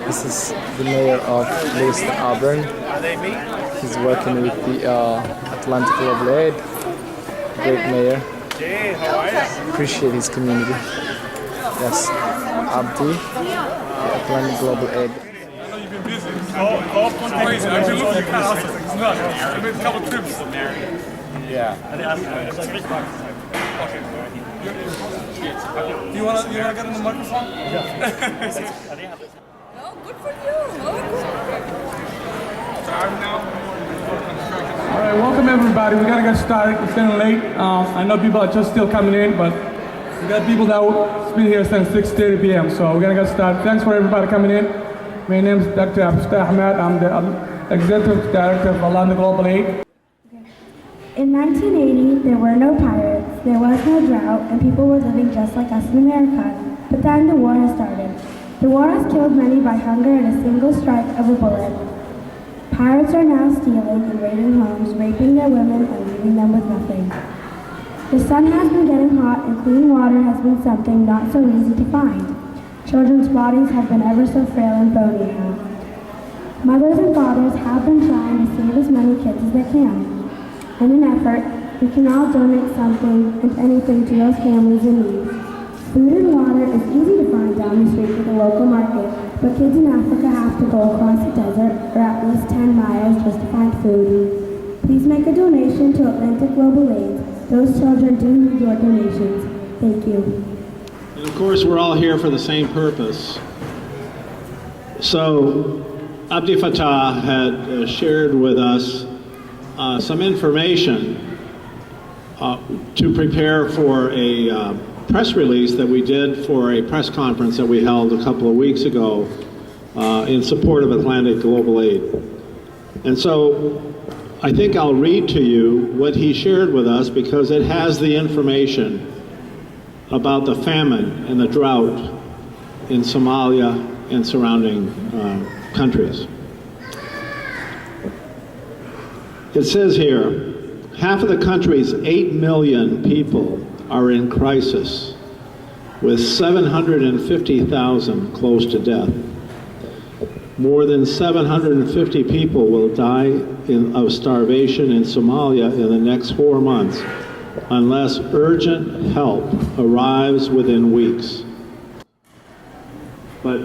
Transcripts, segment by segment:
This is the mayor of Lewiston, Auburn. He's working with the Atlantic Global Aid. Great mayor. Appreciate his community. Yes, Abdi, the Atlantic Global Aid. I know you've been busy. Crazy. I've been looking at houses. It's nuts. I've made a couple trips. Yeah. Okay. Do you want to get on the microphone? Yeah. Oh, good for you. All right, welcome everybody. We gotta get started. It's getting late. I know people are just still coming in, but we got people that been here since 6:30 p.m. So we're gonna get started. Thanks for everybody coming in. My name is Dr. Abdul Ahmed. I'm the Executive Director of Atlantic Global Aid. In 1980, there were no pirates, there was no drought, and people were living just like us in America. But then the war has started. The war has killed many by hunger and a single strike of a bullet. Pirates are now stealing and raiding homes, raping their women, and leaving them with nothing. The sun has been getting hot, and clean water has been something not so easy to find. Children's bodies have been ever so frail and bony now. Mothers and fathers have been trying to save as many kids as they can. In an effort, we can all donate something and anything to those families in need. Food and water is easy to find down the street at the local market, but kids in Africa have to go across the desert or at least 10 miles just to find food. Please make a donation to Atlantic Global Aid. Those children do need your donations. Thank you. And of course, we're all here for the same purpose. So, Abdi Fattah had shared with us some information to prepare for a press release that we did for a press conference that we held a couple of weeks ago in support of Atlantic Global Aid. And so I think I'll read to you what he shared with us because it has the information about the famine and the drought in Somalia and surrounding countries. It says here, half of the country's 8 million people are in crisis, with 750,000 close to death. More than 750 people will die of starvation in Somalia in the next 4 months unless urgent help arrives within weeks. But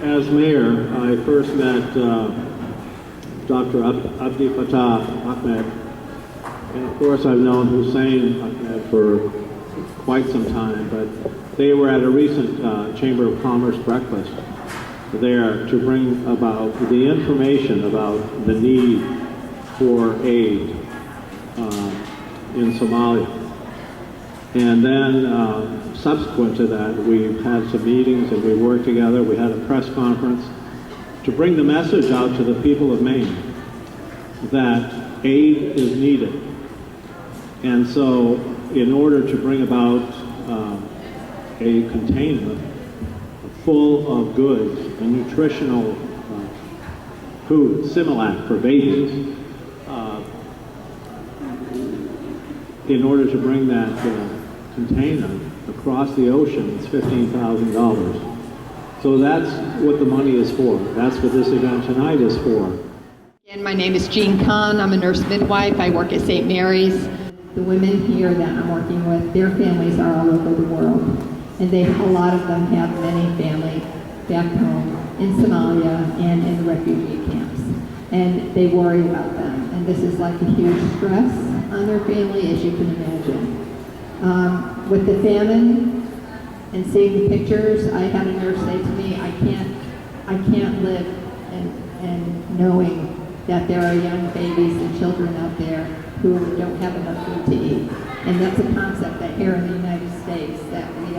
as mayor, I first met Dr. Abdi Fattah Ahmed, and of course I've known Hussein Ahmed for quite some time, but they were at a recent Chamber of Commerce breakfast there to bring about the information about the need for aid in Somalia. And then subsequent to that, we've had some meetings and we worked together. We had a press conference to bring the message out to the people of Maine that aid is needed. And so in order to bring about a container full of goods, a nutritional food, Similac for babies, in order to bring that container across the ocean, it's $15,000. So that's what the money is for. That's what this event tonight is for. And my name is Jean Kahn. I'm a nurse midwife. I work at St. Mary's. The women here that I'm working with, their families are all over the world. And a lot of them have many family back home in Somalia and in the refugee camps. And they worry about them. And this is like a huge stress on their family, as you can imagine. With the famine and seeing the pictures, I had a nurse say to me, I can't live and knowing that there are young babies and children out there who don't have enough food to eat. And that's a concept that here in the United States that we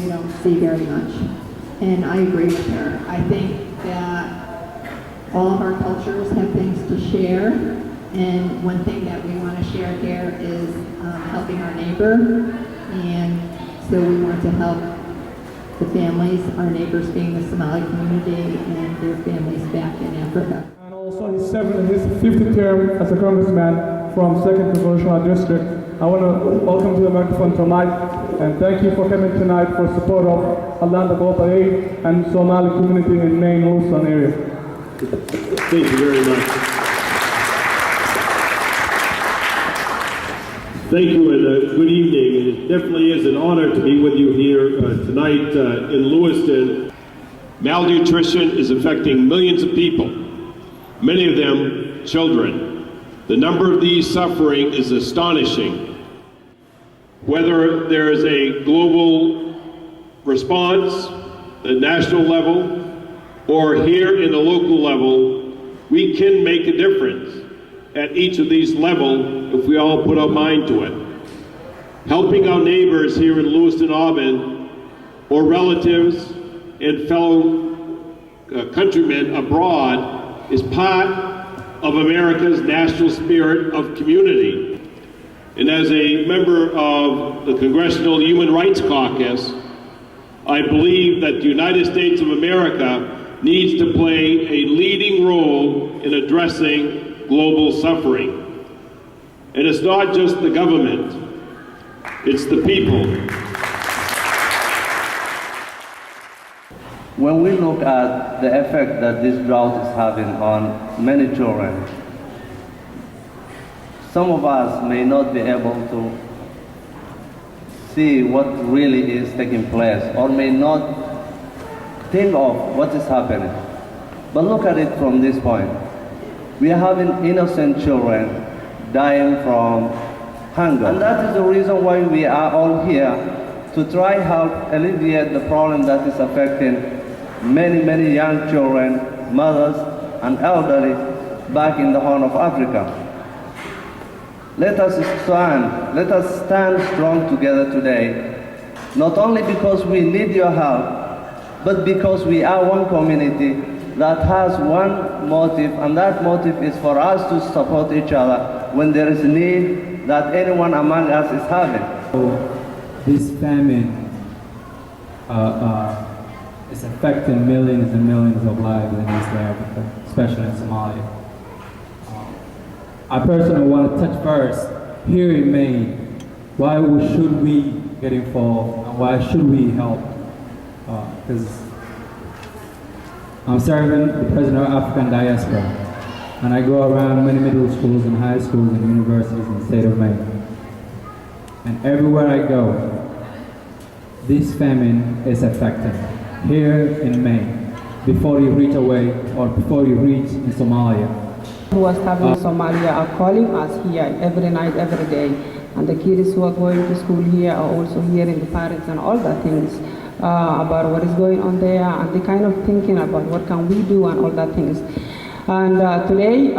don't see very much. And I agree with her. I think that all of our cultures have things to share. And one thing that we want to share here is helping our neighbor. And so we want to help the families, our neighbors being the Somali community and their families back in Africa. And also his 50th term as a congressman from 2nd Congressional District. I want to welcome to the microphone tonight and thank you for coming tonight for support of Atlanta Global Aid and Somali community in Maine, Lewiston area. Thank you very much. Thank you and good evening. It definitely is an honor to be with you here tonight in Lewiston. Malnutrition is affecting millions of people, many of them children. The number of these suffering is astonishing. Whether there is a global response at national level or here in the local level, we can make a difference at each of these levels if we all put our mind to it. Helping our neighbors here in Lewiston, Auburn, or relatives and fellow countrymen abroad is part of America's national spirit of community. And as a member of the Congressional Human Rights Caucus, I believe that the United States of America needs to play a leading role in addressing global suffering. And it's not just the government, it's the people. When we look at the effect that this drought is having on many children, some of us may not be able to see what really is taking place or may not think of what is happening. But look at it from this point. We are having innocent children dying from hunger. And that is the reason why we are all here, to try help alleviate the problem that is affecting many, many young children, mothers, and elderly back in the Horn of Africa. Let us stand strong together today, not only because we need your help, but because we are one community that has one motive, and that motive is for us to support each other when there is a need that anyone among us is having. This famine is affecting millions and millions of lives in East Africa, especially in Somalia. I personally want to touch first, here in Maine, why should we get involved and why should we help? Because I'm serving the President of African Diaspora, and I go around many middle schools and high schools and universities in the state of Maine. And everywhere I go, this famine is affecting. Here in Maine, before you reach away or before you reach in Somalia. Who was having Somalia are calling us here every night, every day. And the kids who are going to school here are also hearing the parents and all the things about what is going on there, and they kind of thinking about what can we do and all that things. And today,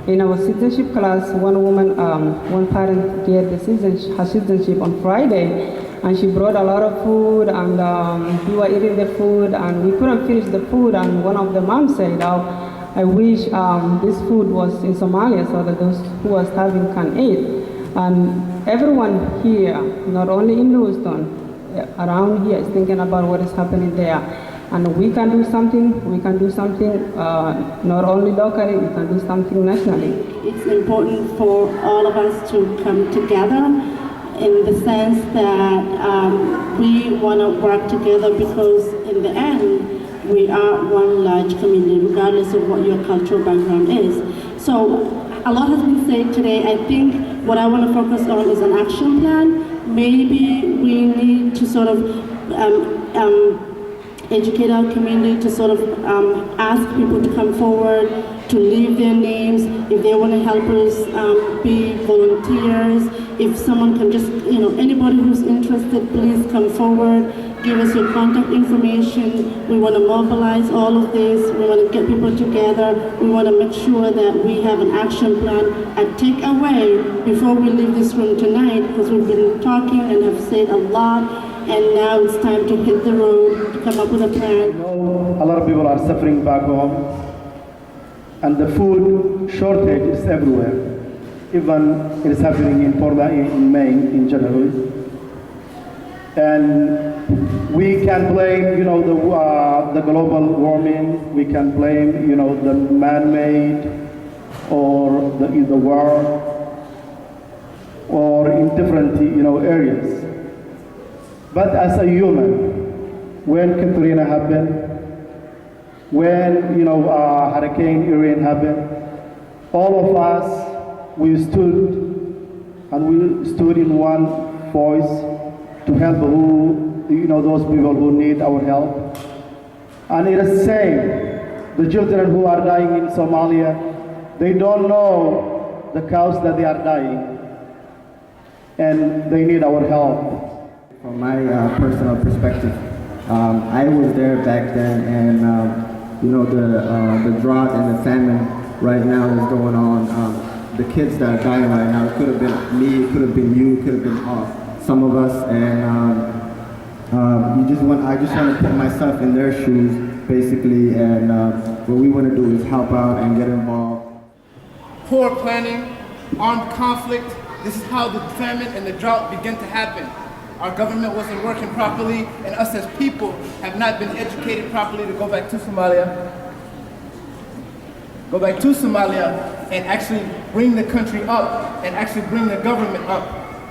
in our citizenship class, one parent get her citizenship on Friday, and she brought a lot of food, and we were eating the food, and we couldn't finish the food, and one of the moms said, I wish this food was in Somalia so that those who are starving can eat. And everyone here, not only in Lewiston, around here is thinking about what is happening there. And we can do something, not only locally, we can do something nationally. It's important for all of us to come together in the sense that we want to work together, because in the end, we are one large community, regardless of what your cultural background is. So a lot has been said today. I think what I want to focus on is an action plan. Maybe we need to sort of educate our community, to sort of ask people to come forward, to leave their names, if they want to help us be volunteers. If someone can just, anybody who's interested, please come forward, give us your contact information. We want to mobilize all of this. We want to get people together. We want to make sure that we have an action plan, a takeaway before we leave this room tonight, because we've been talking and have said a lot, and now it's time to hit the road, to come up with a plan. A lot of people are suffering back home, and the food shortage is everywhere. Even it is happening in Portland, in Maine in general. And we can blame, the global warming. We can blame, the man-made or the war. or in different areas. But as a human, when Katrina happened, when Hurricane Irene happened, all of us, we stood in one voice to help those people who need our help. And it is the same. The children who are dying in Somalia, they don't know the cause that they are dying, and they need our help. From my personal perspective, I was there back then, and the drought and the famine right now is going on. The kids that are dying right now, it could have been me, it could have been you, it could have been some of us, and I just want to put myself in their shoes, basically, and what we want to do is help out and get involved. Poor planning, armed conflict, this is how the famine and the drought began to happen. Our government wasn't working properly, and us as people have not been educated properly to go back to Somalia and actually bring the country up and actually bring the government up.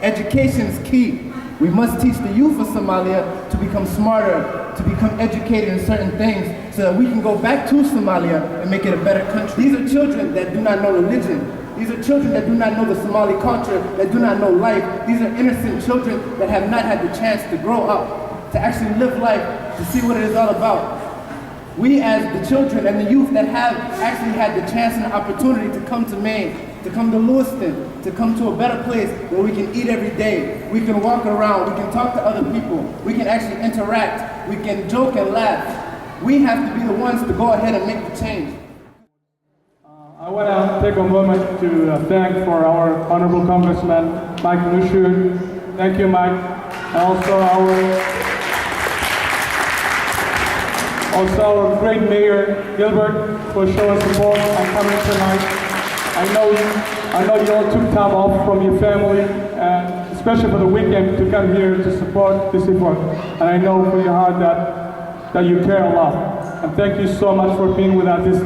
Education is key. We must teach the youth of Somalia to become smarter, to become educated in certain things so that we can go back to Somalia and make it a better country. These are children that do not know religion. These are children that do not know the Somali culture, that do not know life. These are innocent children that have not had the chance to grow up, to actually live life, to see what it is all about. We as the children and the youth that have actually had the chance and the opportunity to come to Maine, to come to Lewiston, to come to a better place where we can eat every day, we can walk around, we can talk to other people, we can actually interact, we can joke and laugh. We have to be the ones to go ahead and make the change. I want to take a moment to thank for our Honorable Congressman, Michaud. Thank you, Mike. And also our great Mayor, Gilbert, for showing support and coming tonight. I know you all took time off from your family, and especially for the weekend, to come here to support this effort. And I know from your heart that you care a lot. And thank you so much for being with us this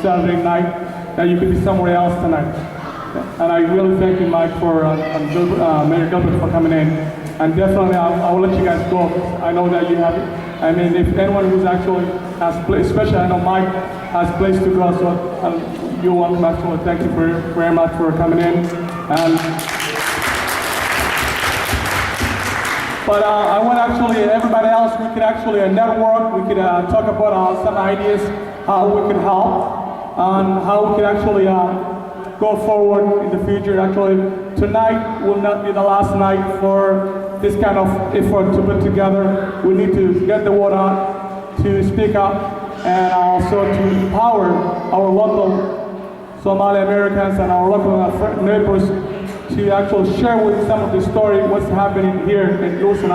Saturday night, that you could be somewhere else tonight. And I really thank you, Mike, for Mayor Gilbert for coming in. And definitely, I will let you guys go. I know that you have, if anyone who's actually has place, especially I know Mike has place to go, so you want to actually thank you very much for coming in. But I want everybody else, we could actually network, we could talk about some ideas, how we could help, and how we could actually go forward in the future. Actually, tonight will not be the last night for this kind of effort to put together. We need to get the word out, to speak up, and also to empower our local Somali-Americans and our local neighbors to actually share with some of the story what's happening here in Lewiston.